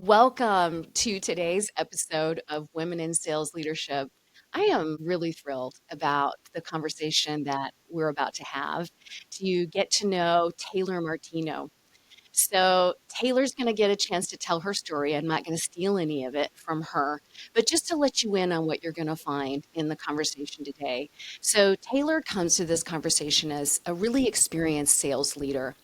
Welcome to today's episode of Women in Sales Leadership. I am really thrilled about the conversation that we're about to have to get to know Taylor Martino. So, Taylor's going to get a chance to tell her story. I'm not going to steal any of it from her, but just to let you in on what you're going to find in the conversation today. So, Taylor comes to this conversation as a really experienced sales leader.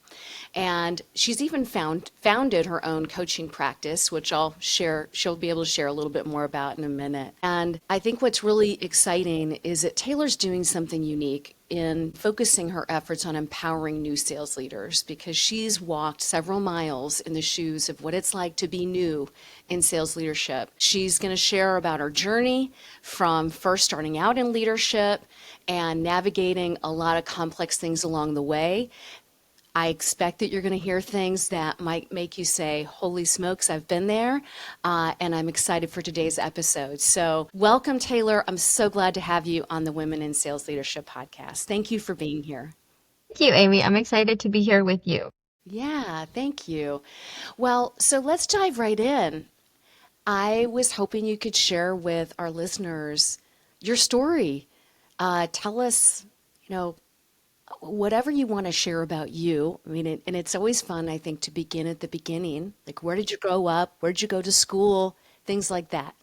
And she's even founded her own coaching practice, which she'll be able to share a little bit more about in a minute. And I think what's really exciting is that Taylor's doing something unique in focusing her efforts on empowering new sales leaders because she's walked several miles in the shoes of what it's like to be new in sales leadership. She's going to share about her journey from first starting out in leadership and navigating a lot of complex things along the way. I expect that you're going to hear things that might make you say, holy smokes, I've been there. And I'm excited for today's episode. So, welcome, Taylor. I'm so glad to have you on the Women in Sales Leadership podcast. Thank you for being here. Thank you, Amy. I'm excited to be here with you. Yeah, thank you. Well, so let's dive right in. I was hoping you could share with our listeners your story. Tell us, you know, whatever you want to share about you. I mean, and it's always fun, I think, to begin at the beginning. Like, where did you grow up? Where did you go to school? Things like that.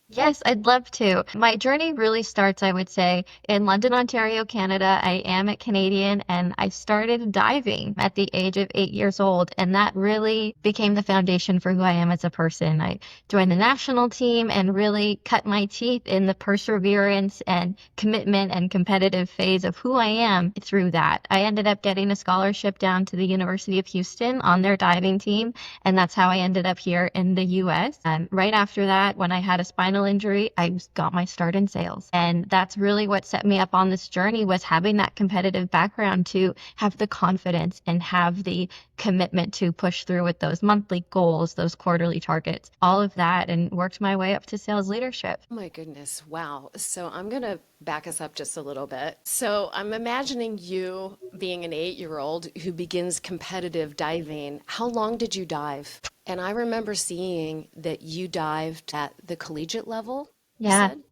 Yes, I'd love to. My journey really starts, I would say, in London, Ontario, Canada. I am a Canadian, and I started diving at the age of 8 years old, and that really became the foundation for who I am as a person. I joined the national team and really cut my teeth in the perseverance and commitment and competitive phase of who I am through that. I ended up getting a scholarship down to the University of Houston on their diving team, and that's how I ended up here in the US. And right after that, when I had a spinal injury, I got my start in sales. And that's really what set me up on this journey, was having that competitive background to have the confidence and have the commitment to push through with those monthly goals, those quarterly targets, all of that, and worked my way up to sales leadership. Oh my goodness. Wow. So I'm going to back us up just a little bit. So I'm imagining you being an 8-year-old who begins competitive diving. How long did you dive? And I remember seeing that you dived at the collegiate level, you Yeah, said?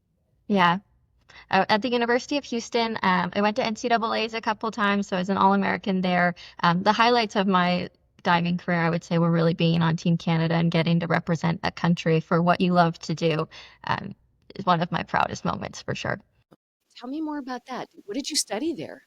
yeah. At the University of Houston, I went to NCAA's a couple times, so I was an All-American there. The highlights of my diving career, I would say, were really being on Team Canada and getting to represent a country for what you love to do. Is one of my proudest moments for sure. Tell me more about that. What did you study there?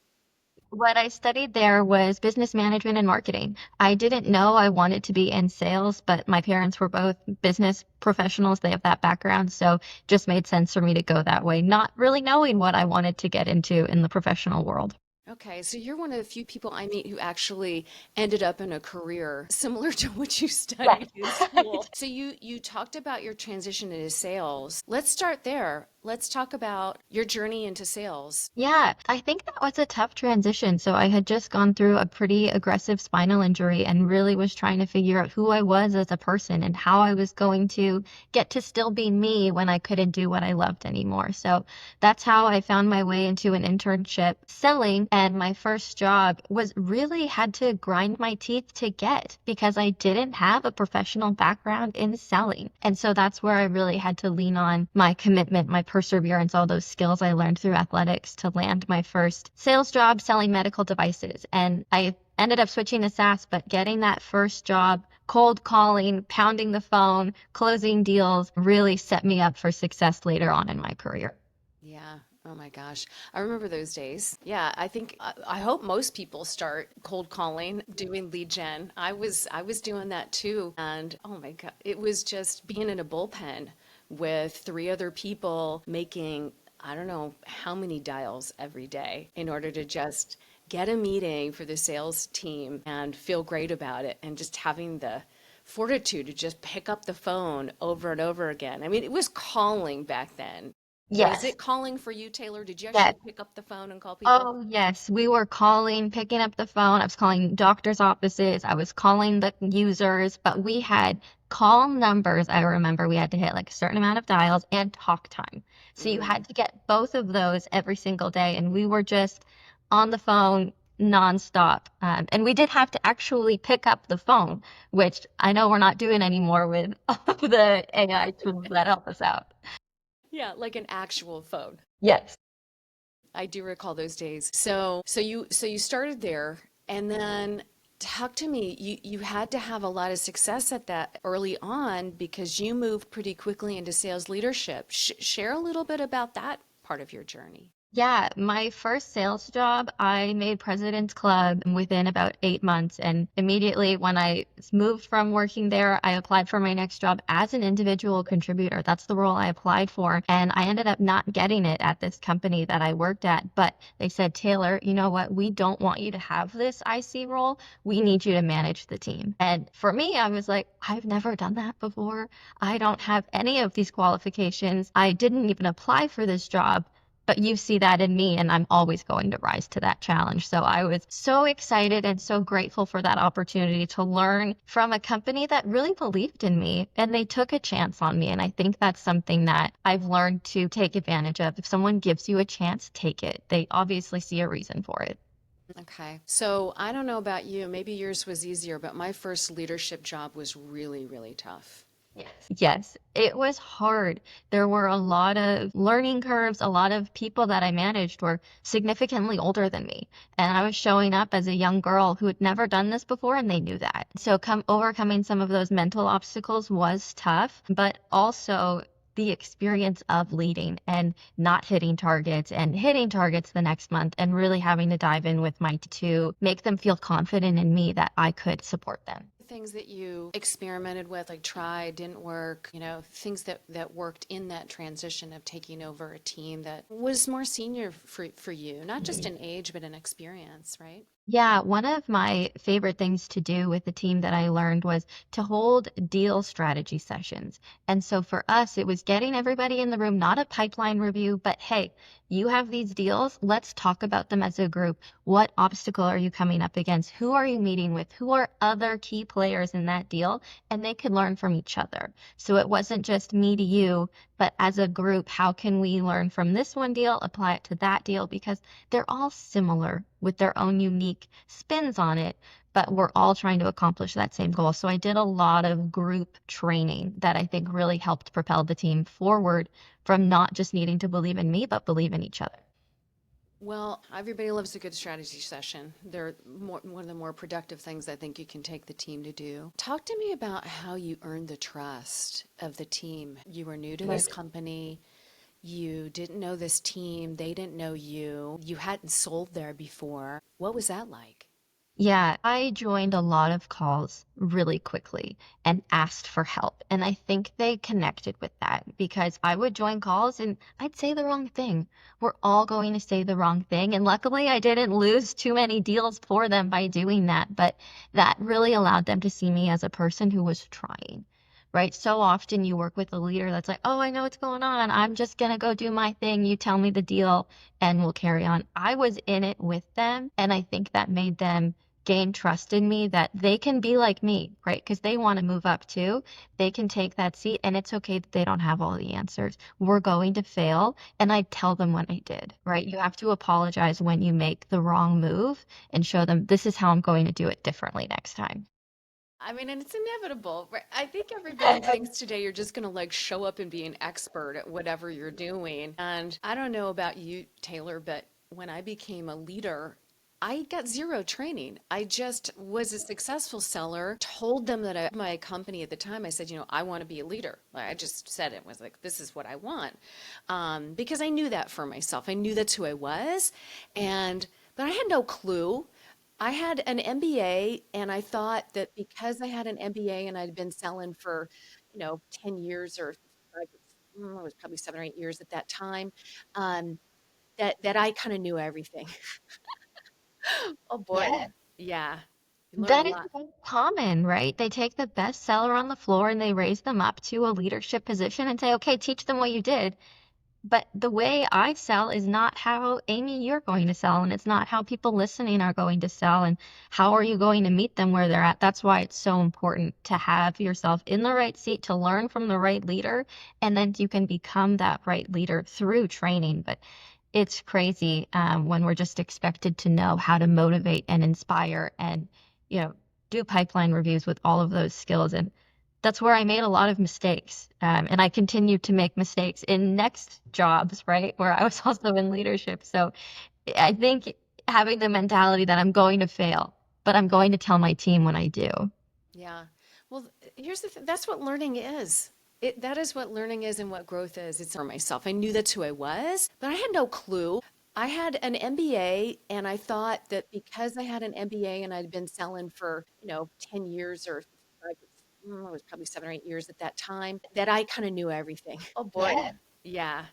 What I studied there was business management and marketing. I didn't know I wanted to be in sales, but my parents were both business professionals. They have that background, so just made sense for me to go that way, not really knowing what I wanted to get into in the professional world. Okay, so you're one of the few people I meet who actually ended up in a career similar to what you Yes. studied in school. So you talked about your transition into sales. Let's start there. Let's talk about your journey into sales. Yeah, I think that was a tough transition. So I had just gone through a pretty aggressive spinal injury and really was trying to figure out who I was as a person and how I was going to get to still be me when I couldn't do what I loved anymore. So that's how I found my way into an internship selling. And my first job was really had to grind my teeth to get because I didn't have a professional background in selling. And so that's where I really had to lean on my commitment, my perseverance, all those skills I learned through athletics to land my first sales job selling medical devices. And I ended up switching to SaaS, but getting that first job, cold calling, pounding the phone, closing deals really set me up for success later on in my career. Yeah. Oh my gosh. I remember those days. Yeah, I hope most people start cold calling, doing lead gen. I was doing that too. And oh my God, it was just being in a bullpen with three other people making I don't know how many dials every day in order to just get a meeting for the sales team and feel great about it and just having the fortitude to just pick up the phone over and over again. I mean, it was calling back then. Was Yes. it calling for you, Taylor? Did you Yes. actually pick up the phone and call people? Oh, yes. We were calling, picking up the phone. I was calling doctors' offices. I was calling the users, but we had call numbers. I remember we had to hit like a certain amount of dials and talk time. So you Mm. had to get both of those every single day. And we were just on the phone nonstop. And we did have to actually pick up the phone, which I know we're not doing anymore with all of the AI tools that help us out. Yeah, like an actual phone. Yes. I do recall those days. So you started there, and then talk to me. You had to have a lot of success at that early on because you moved pretty quickly into sales leadership. Share a little bit about that part of your journey. Yeah, my first sales job, I made President's Club within about 8 months. And immediately when I moved from working there, I applied for my next job as an individual contributor. That's the role I applied for. And I ended up not getting it at this company that I worked at. But they said, Taylor, you know what? We don't want you to have this IC role. We need you to manage the team. And for me, I was like, I've never done that before. I don't have any of these qualifications. I didn't even apply for this job, but you see that in me, and I'm always going to rise to that challenge. So I was so excited and so grateful for that opportunity to learn from a company that really believed in me and they took a chance on me. And I think that's something that I've learned to take advantage of. If someone gives you a chance, take it. They obviously see a reason for it. Okay. So I don't know about you, maybe yours was easier, but my first leadership job was really, really tough. Yes, it was hard. There were a lot of learning curves. A lot of people that I managed were significantly older than me. And I was showing up as a young girl who had never done this before, and they knew that. So overcoming some of those mental obstacles was tough, but also the experience of leading and not hitting targets and hitting targets the next month and really having to dive in with my to make them feel confident in me that I could support them. Things that you experimented with, like tried, didn't work, things that worked in that transition of taking over a team that was more senior for you, not just in age, but in experience, right? Yeah, one of my favorite things to do with the team that I learned was to hold deal strategy sessions. And so for us, it was getting everybody in the room, not a pipeline review, but hey, you have these deals. Let's talk about them as a group. What obstacle are you coming up against? Who are you meeting with? Who are other key players in that deal? And they could learn from each other. So it wasn't just me to you, but as a group, how can we learn from this one deal, apply it to that deal? Because they're all similar with their own unique spins on it, but we're all trying to accomplish that same goal. So I did a lot of group training that I think really helped propel the team forward from not just needing to believe in me, but believe in each other. Well, everybody loves a good strategy session. They're one of the more productive things I think you can take the team to do. Talk to me about how you earned the trust of the team. You were new to this company. You didn't know this team. They didn't know you. You hadn't sold there before. What was that like? Yeah, I joined a lot of calls really quickly and asked for help. And I think they connected with that because I would join calls and I'd say the wrong thing. We're all going to say the wrong thing. And luckily, I didn't lose too many deals for them by doing that. But that really allowed them to see me as a person who was trying. Right. So often you work with a leader that's like, oh, I know what's going on. I'm just going to go do my thing. You tell me the deal and we'll carry on. I was in it with them. And I think that made them gain trust in me that they can be like me, right? Because they want to move up too. They can take that seat, and it's okay that they don't have all the answers. We're going to fail. And I tell them when I did, right? You have to apologize when you make the wrong move and show them this is how I'm going to do it differently next time. I mean, and it's inevitable, right? I think everybody thinks today you're just going to like show up and be an expert at whatever you're doing. And I don't know about you, Taylor, but when I became a leader, I got zero training. I just was a successful seller, told them that my company at the time, I said, I want to be a leader. Like, I just said it was like, this is what I want. Because I knew that for myself. I knew that's who I was. But I had no clue. I had an MBA, and I thought that because I had an MBA and I'd been selling for, 10 years or it was probably 7 or 8 years at that time, um, that I kind of knew everything. Oh boy. Yeah. Yeah. You learn a That is lot. so common, right? They take the best seller on the floor and they raise them up to a leadership position and say, okay, teach them what you did. But the way I sell is not how Amy you're going to sell, and it's not how people listening are going to sell, and how are you going to meet them where they're at. That's why it's so important to have yourself in the right seat to learn from the right leader, and then you can become that right leader through training. But It's crazy when we're just expected to know how to motivate and inspire and, you know, do pipeline reviews with all of those skills. And that's where I made a lot of mistakes. And I continue to make mistakes in next jobs, right? Where I was also in leadership. So I think having the mentality that I'm going to fail, but I'm going to tell my team when I do. Yeah. Well, here's the thing. That's what learning is. That is what learning is and what growth is. It's for myself. I knew that's who I was, but I had no clue. I had an MBA and I thought that because I had an MBA and I'd been selling for, 10 years or five, it was probably 7 or 8 years at that time, that I kind of knew everything. Oh boy. Yeah. Yeah.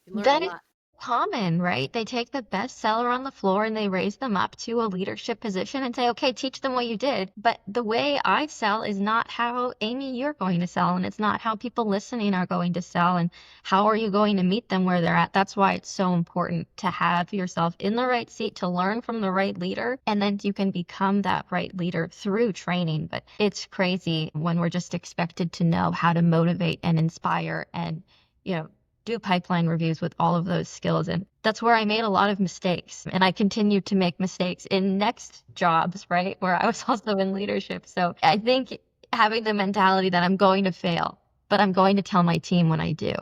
You learn a That is lot. common, right? They take the best seller on the floor and they raise them up to a leadership position and say, okay, teach them what you did. But the way I sell is not how, Amy, you're going to sell, and it's not how people listening are going to sell, and how are you going to meet them where they're at. That's why it's so important to have yourself in the right seat, to learn from the right leader, and then you can become that right leader through training. But it's crazy when we're just expected to know how to motivate and inspire and, you know, do pipeline reviews with all of those skills. And that's where I made a lot of mistakes. And I continue to make mistakes in next jobs, right? Where I was also in leadership. So I think having the mentality that I'm going to fail, but I'm going to tell my team when I do.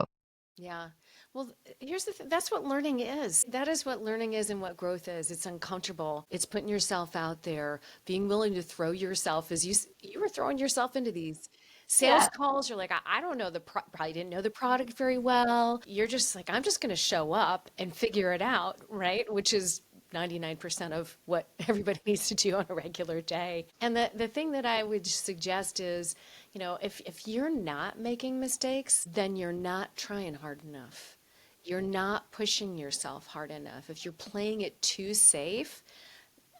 Yeah. Well, here's the thing. That's what learning is. That is what learning is and what growth is. It's uncomfortable. It's putting yourself out there, being willing to throw yourself as you were throwing yourself into these sales Yeah. calls. You're like, I don't know probably didn't know the product very well. You're just like, I'm just going to show up and figure it out, right? Which is 99% of what everybody needs to do on a regular day. And the thing that I would suggest is, if you're not making mistakes, then you're not trying hard enough. You're not pushing yourself hard enough. If you're playing it too safe,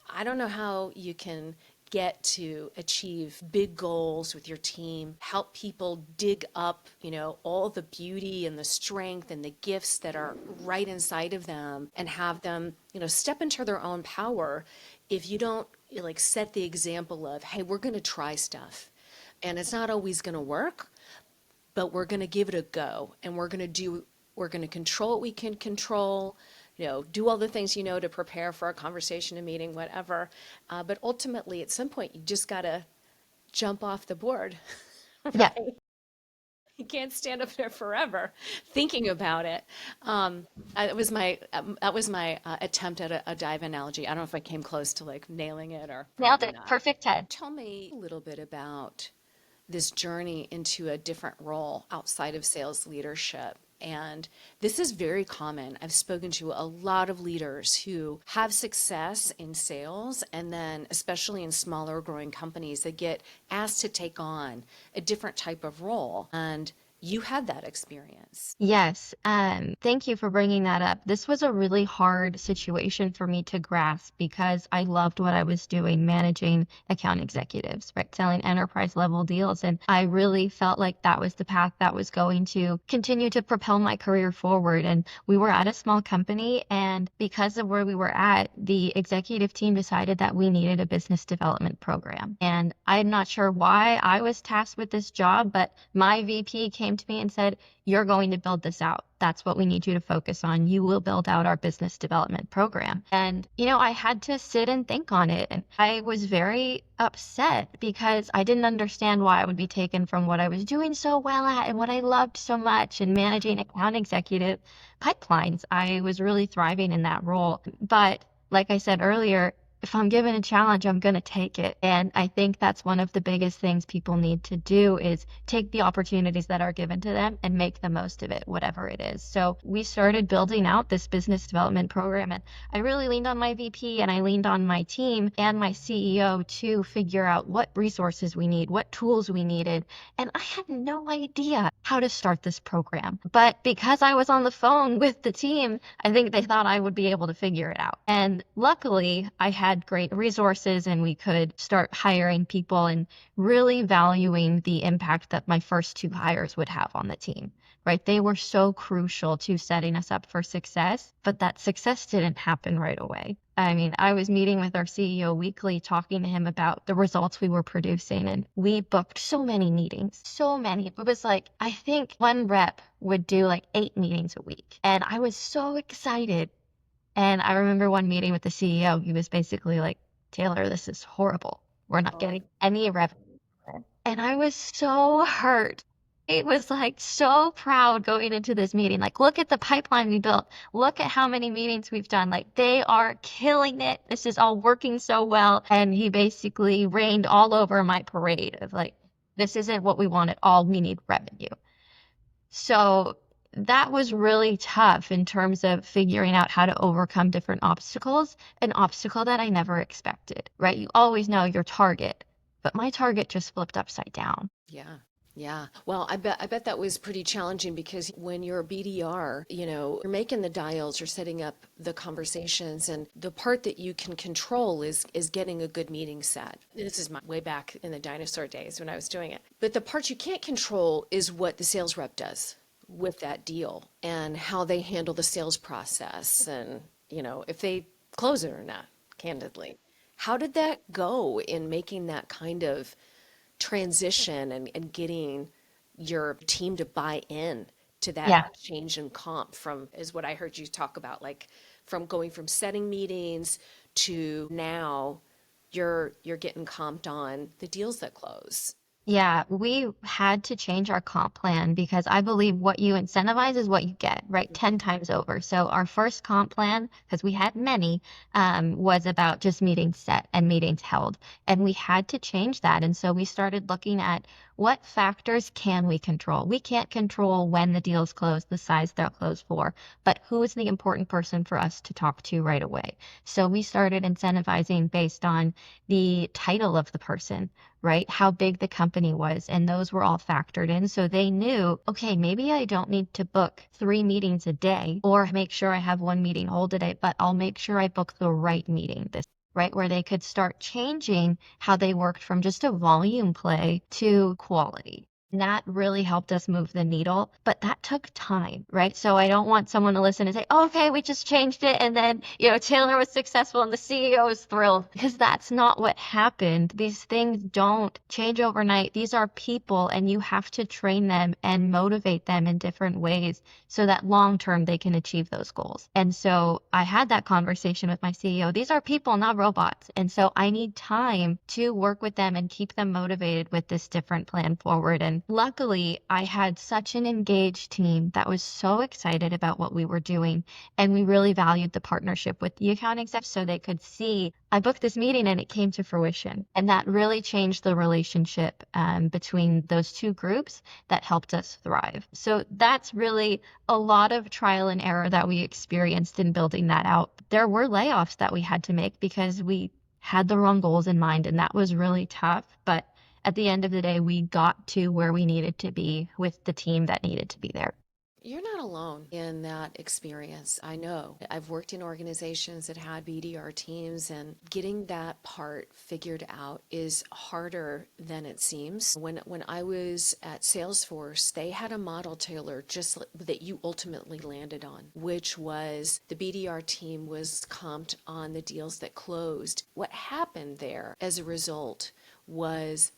I don't know how you can get to achieve big goals with your team, help people dig up, all the beauty and the strength and the gifts that are right inside of them and have them, step into their own power if you don't like set the example of, hey, we're going to try stuff. And it's not always going to work, but we're going to give it a go and we're going to control what we can control, do all the things to prepare for a conversation, a meeting, whatever. But ultimately, at some point, you just got to jump off the board, Yeah. right? You can't stand up there forever thinking about it. That was my attempt at a dive analogy. I don't know if I came close to like nailing it or Nailed probably it. not. Perfect 10. Tell me a little bit about this journey into a different role outside of sales leadership. And this is very common. I've spoken to a lot of leaders who have success in sales, and then, especially in smaller growing companies, they get asked to take on a different type of role. And you had that experience. Yes, thank you for bringing that up. This was a really hard situation for me to grasp because I loved what I was doing, managing account executives, right, selling enterprise level deals. And I really felt like that was the path that was going to continue to propel my career forward. And we were at a small company, and because of where we were at, the executive team decided that we needed a business development program. And I'm not sure why I was tasked with this job, but my VP came to me and said, you're going to build this out. That's what we need you to focus on. You will build out our business development program. And, I had to sit and think on it. And I was very upset because I didn't understand why I would be taken from what I was doing so well at and what I loved so much in managing account executive pipelines. I was really thriving in that role. But like I said earlier, if I'm given a challenge, I'm going to take it. And I think that's one of the biggest things people need to do is take the opportunities that are given to them and make the most of it, whatever it is. So we started building out this business development program, and I really leaned on my VP and I leaned on my team and my CEO to figure out what resources we need, what tools we needed. And I had no idea how to start this program. But because I was on the phone with the team, I think they thought I would be able to figure it out. And luckily, I had great resources and we could start hiring people and really valuing the impact that my first two hires would have on the team, right? They were so crucial to setting us up for success, but that success didn't happen right away. I mean, I was meeting with our CEO weekly, talking to him about the results we were producing, and we booked so many meetings, so many. It was like, I think one rep would do like 8 meetings a week. And I was so excited And I remember one meeting with the CEO, he was basically like, Taylor, this is horrible. We're not Oh, getting any revenue. And I was so hurt. It was like so proud going into this meeting. Like, look at the pipeline we built. Look at how many meetings we've done. Like, they are killing it. This is all working so well. And he basically rained all over my parade of like, this isn't what we want at all. We need revenue. So that was really tough in terms of figuring out how to overcome different obstacles, an obstacle that I never expected, right? You always know your target, but my target just flipped upside down. yeah. Yeah. Well, I bet that was pretty challenging because when you're a BDR, you're making the dials, you're setting up the conversations, and the part that you can control is getting a good meeting set. This is my way back in the dinosaur days when I was doing it. But the part you can't control is what the sales rep does with that deal and how they handle the sales process and, if they close it or not, candidly. How did that go in making that kind of transition and getting your team to buy in to that Yeah. change in comp from, is what I heard you talk about, like from going from setting meetings to now you're getting comped on the deals that close. Yeah, we had to change our comp plan because I believe what you incentivize is what you get, right? 10 times over. So our first comp plan, because we had many, was about just meetings set and meetings held. And we had to change that. And so we started looking at what factors can we control? We can't control when the deals close, the size they'll close for, but who is the important person for us to talk to right away? So we started incentivizing based on the title of the person, right? How big the company was. And those were all factored in. So they knew, okay, maybe I don't need to book 3 meetings a day or make sure I have one meeting hold a day, but I'll make sure I book the right meeting this, right? Where they could start changing how they worked from just a volume play to quality. And that really helped us move the needle, but that took time, right? So I don't want someone to listen and say, oh, okay, we just changed it. And then, Taylor was successful and the CEO is thrilled because that's not what happened. These things don't change overnight. These are people and you have to train them and motivate them in different ways so that long term they can achieve those goals. And so I had that conversation with my CEO. These are people, not robots. And so I need time to work with them and keep them motivated with this different plan forward. And luckily, I had such an engaged team that was so excited about what we were doing. And we really valued the partnership with the account execs so they could see I booked this meeting and it came to fruition. And that really changed the relationship between those two groups that helped us thrive. So that's really a lot of trial and error that we experienced in building that out. There were layoffs that we had to make because we had the wrong goals in mind, and that was really tough. But at the end of the day, we got to where we needed to be with the team that needed to be there. You're not alone in that experience. I know. I've worked in organizations that had BDR teams, and getting that part figured out is harder than it seems. When I was at Salesforce, they had a model, Taylor, that you ultimately landed on, which was the BDR team was comped on the deals that closed. What happened there as a result was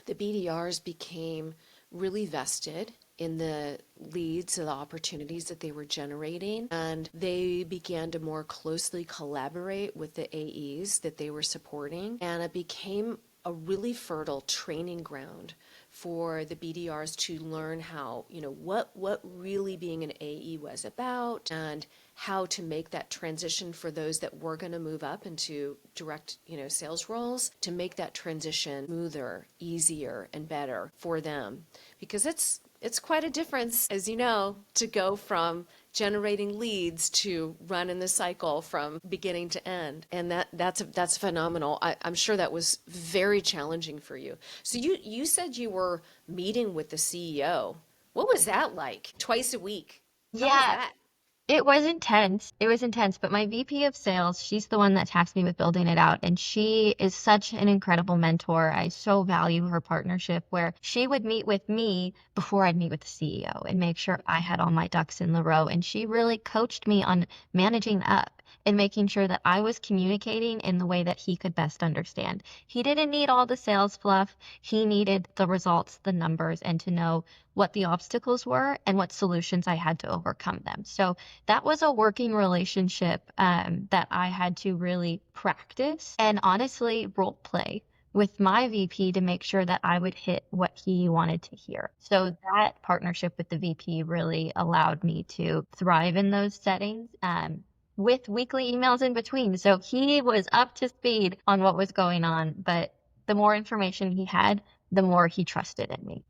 the BDRs became really vested in the leads and the opportunities that they were generating, and they began to more closely collaborate with the AEs that they were supporting, and it became a really fertile training ground for the BDRs to learn how, what really being an AE was about, and how to make that transition for those that were going to move up into direct, sales roles, to make that transition smoother, easier, and better for them. Because it's quite a difference, as you know, to go from generating leads to running the cycle from beginning to end. And that's phenomenal. I'm sure that was very challenging for you. So you said you were meeting with the CEO. What was that like? Twice a week. How was Yeah, that? it was intense. It was intense, but my VP of sales, she's the one that tasked me with building it out, and she is such an incredible mentor. I so value her partnership where she would meet with me before I'd meet with the CEO and make sure I had all my ducks in the row. And she really coached me on managing up. and making sure that I was communicating in the way that he could best understand. He didn't need all the sales fluff. He needed the results, the numbers, and to know what the obstacles were and what solutions I had to overcome them. So that was a working relationship that I had to really practice and honestly role play with my VP to make sure that I would hit what he wanted to hear. So that partnership with the VP really allowed me to thrive in those settings. With weekly emails in between. So he was up to speed on what was going on, but the more information he had, the more he trusted in me.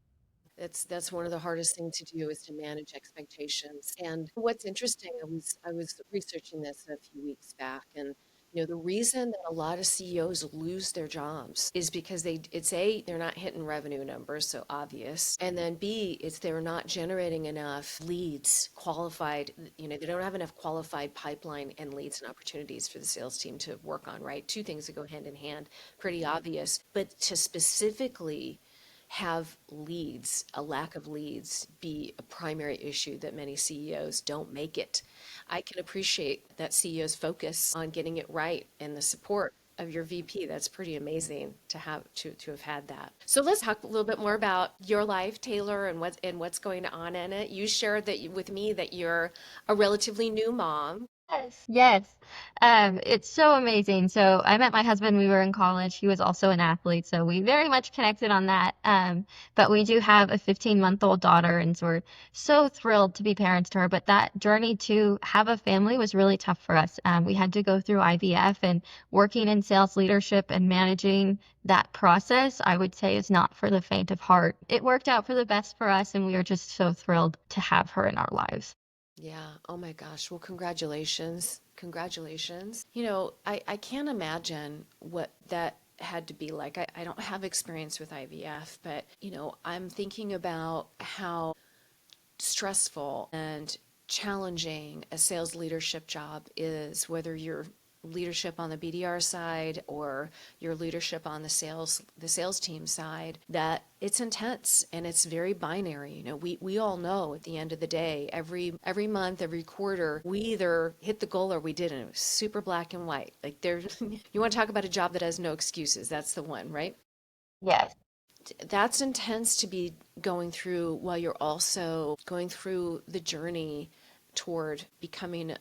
That's one of the hardest things to do is to manage expectations. And what's interesting, I was researching this a few weeks back, and the reason that a lot of CEOs lose their jobs is because it's A, they're not hitting revenue numbers, so obvious. And then B, it's they're not generating enough leads, qualified, they don't have enough qualified pipeline and leads and opportunities for the sales team to work on, right? Two things that go hand in hand, pretty obvious. But to specifically have leads, a lack of leads, be a primary issue that many CEOs don't make it. I can appreciate that CEOs focus on getting it right and the support of your VP. That's pretty amazing to have had that. So let's talk a little bit more about your life, Taylor, and what's going on in it. You shared with me that you're a relatively new mom. Yes, yes. It's so amazing. So I met my husband, we were in college. He was also an athlete, so we very much connected on that. But we do have a 15-month-old daughter, and so we're so thrilled to be parents to her. But that journey to have a family was really tough for us. We had to go through IVF, and working in sales leadership and managing that process, I would say, is not for the faint of heart. It worked out for the best for us, and we are just so thrilled to have her in our lives. Yeah. Oh my gosh. Well, congratulations. Congratulations. I can't imagine what that had to be like. I don't have experience with IVF, but, I'm thinking about how stressful and challenging a sales leadership job is, whether you're leadership on the BDR side or your leadership on the sales team side, that it's intense and it's very binary. We all know at the end of the day, every month, every quarter, we either hit the goal or we didn't. It was super black and white. Like there's you want to talk about a job that has no excuses. That's the one, right? Yes. That's intense to be going through while you're also going through the journey toward becoming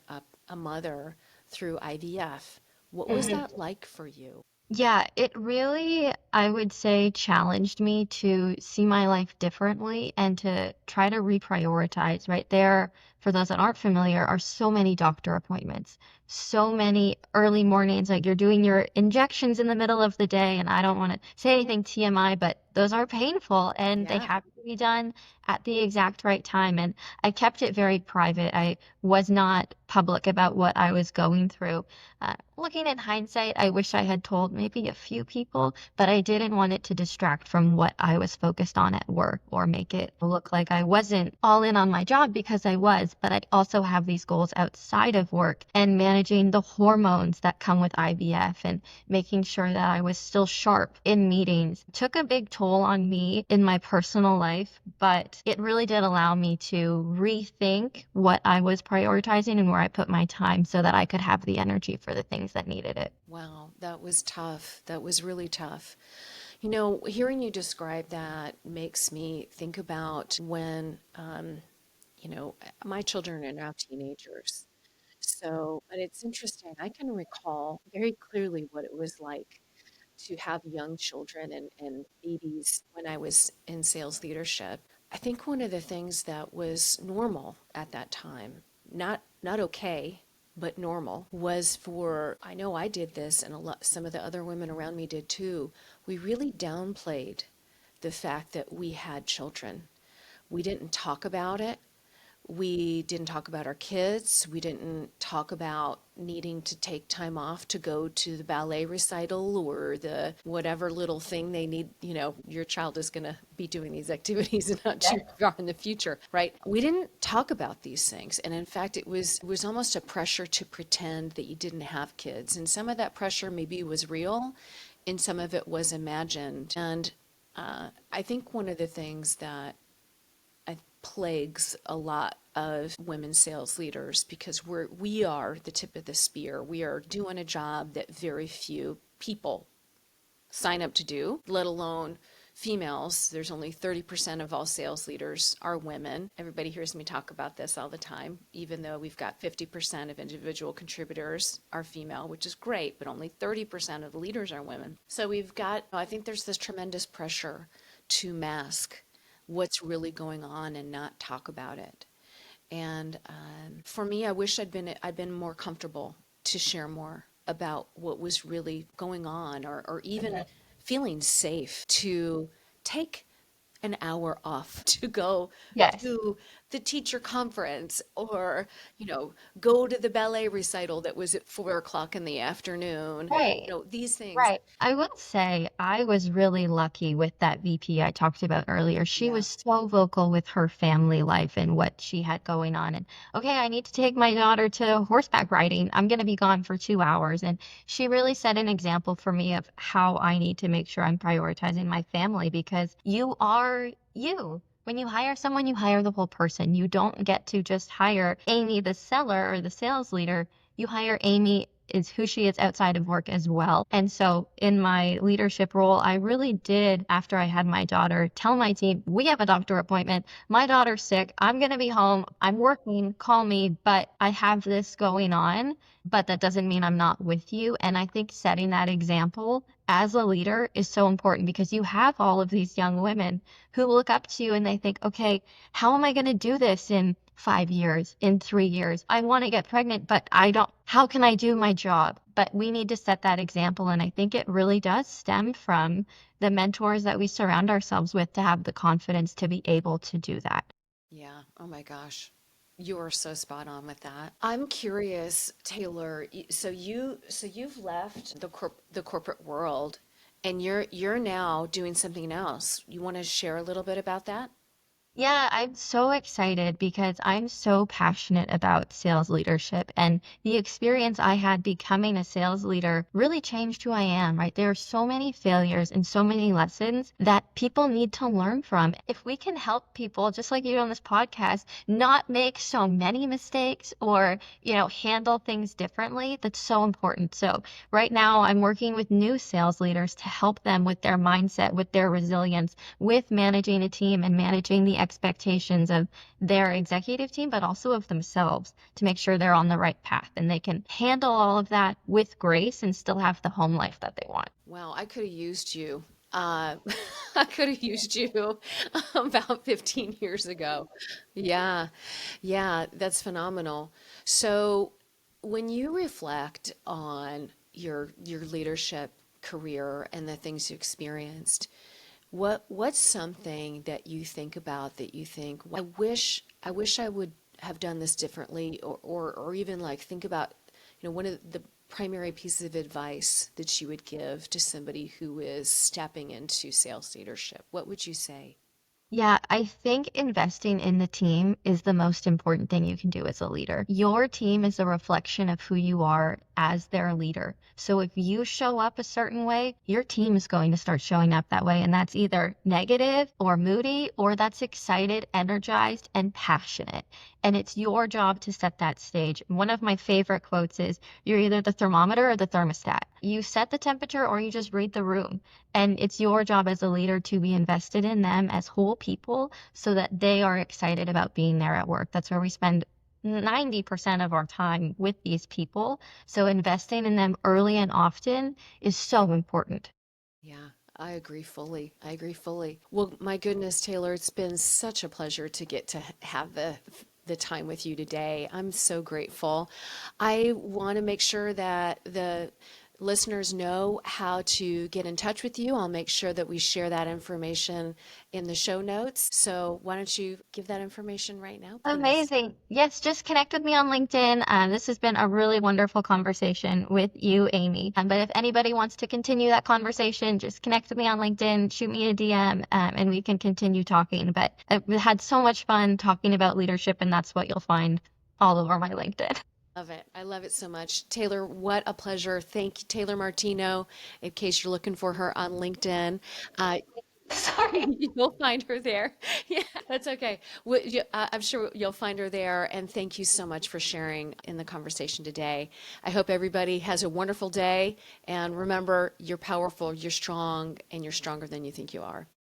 a mother through IVF. What was that like for you? Yeah, it really, I would say, challenged me to see my life differently and to try to reprioritize. Right there, for those that aren't familiar, are so many doctor appointments, so many early mornings, like you're doing your injections in the middle of the day. And I don't want to say anything TMI, but those are painful and they Yeah. have to be done at the exact right time. And I kept it very private. I was not public about what I was going through. Looking in hindsight, I wish I had told maybe a few people, but I didn't want it to distract from what I was focused on at work or make it look like I wasn't all in on my job, because I was, but I also have these goals outside of work and managing the hormones that come with IVF and making sure that I was still sharp in meetings. It took a big toll on me in my personal life, but it really did allow me to rethink what I was prioritizing and where I put my time so that I could have the energy for the things that needed it. Wow, that was tough. That was really tough. Hearing you describe that makes me think about when, my children are now teenagers. So, but it's interesting. I can recall very clearly what it was like to have young children and babies when I was in sales leadership. I think one of the things that was normal at that time, not okay, but normal, was for, I know I did this and some of the other women around me did too. We really downplayed the fact that we had children. We didn't talk about it. We didn't talk about our kids. We didn't talk about needing to take time off to go to the ballet recital or the whatever little thing they need. Your child is going to be doing these activities and not too far in the future, right? We didn't talk about these things. And in fact, it was almost a pressure to pretend that you didn't have kids. And some of that pressure maybe was real and some of it was imagined. And I think one of the things that plagues a lot of women sales leaders because we are the tip of the spear. We are doing a job that very few people sign up to do, let alone females. There's only 30% of all sales leaders are women. Everybody hears me talk about this all the time, even though we've got 50% of individual contributors are female, which is great, but only 30% of the leaders are women. So we've got, I think there's this tremendous pressure to mask what's really going on and not talk about it. And for me, I wish I'd been more comfortable to share more about what was really going on, or even feeling safe to take an hour off to go Yes. to the teacher conference, or go to the ballet recital that was at 4 o'clock in the afternoon. Right. These things. Right. I will say I was really lucky with that VP I talked about earlier. She Yeah. was so vocal with her family life and what she had going on. And okay, I need to take my daughter to horseback riding. I'm going to be gone for 2 hours. And she really set an example for me of how I need to make sure I'm prioritizing my family because you are you. When you hire someone, you hire the whole person. You don't get to just hire Amy, the seller or the sales leader. You hire Amy is who she is outside of work as well. And so in my leadership role, I really did, after I had my daughter, tell my team, we have a doctor appointment. My daughter's sick. I'm going to be home. I'm working. Call me, but I have this going on. But that doesn't mean I'm not with you. And I think setting that example as a leader is so important because you have all of these young women who look up to you and they think, okay, how am I going to do this in 5 years, in 3 years? I want to get pregnant, but I don't, how can I do my job? But we need to set that example. And I think it really does stem from the mentors that we surround ourselves with to have the confidence to be able to do that. Yeah. Oh my gosh. You are so spot on with that. I'm curious, Taylor, so you've left the corporate world and you're now doing something else. You want to share a little bit about that? Yeah, I'm so excited because I'm so passionate about sales leadership and the experience I had becoming a sales leader really changed who I am, right? There are so many failures and so many lessons that people need to learn from. If we can help people, just like you do on this podcast, not make so many mistakes or, handle things differently, that's so important. So right now I'm working with new sales leaders to help them with their mindset, with their resilience, with managing a team and managing the expectations of their executive team, but also of themselves to make sure they're on the right path and they can handle all of that with grace and still have the home life that they want. Well, I could have used you. Uh, I could have used you about 15 years ago. Yeah, yeah, that's phenomenal. So, when you reflect on your leadership career and the things you experienced, what's something that you think about that you think, I wish I would have done this differently, or even like think about, one of the primary pieces of advice that you would give to somebody who is stepping into sales leadership. What would you say? Yeah, I think investing in the team is the most important thing you can do as a leader. Your team is a reflection of who you are as their leader. So if you show up a certain way, your team is going to start showing up that way. And that's either negative or moody, or that's excited, energized, and passionate. And it's your job to set that stage. One of my favorite quotes is, you're either the thermometer or the thermostat. You set the temperature or you just read the room. And it's your job as a leader to be invested in them as whole people so that they are excited about being there at work. That's where we spend 90% of our time with these people. So investing in them early and often is so important. Yeah, I agree fully. I agree fully. Well, my goodness, Taylor, it's been such a pleasure to get to have the time with you today. I'm so grateful. I want to make sure that the listeners know how to get in touch with you. I'll make sure that we share that information in the show notes. So why don't you give that information right now, please? Amazing. Yes, just connect with me on LinkedIn. This has been a really wonderful conversation with you, Amy. But if anybody wants to continue that conversation, just connect with me on LinkedIn, shoot me a DM, and we can continue talking. But I've had so much fun talking about leadership, and that's what you'll find all over my LinkedIn. Love it. I love it so much. Taylor, what a pleasure. Thank you, Taylor Martino, in case you're looking for her on LinkedIn. Uh, Sorry. You'll find her there. Yeah, that's okay. I'm sure you'll find her there. And thank you so much for sharing in the conversation today. I hope everybody has a wonderful day. And remember, you're powerful, you're strong, and you're stronger than you think you are.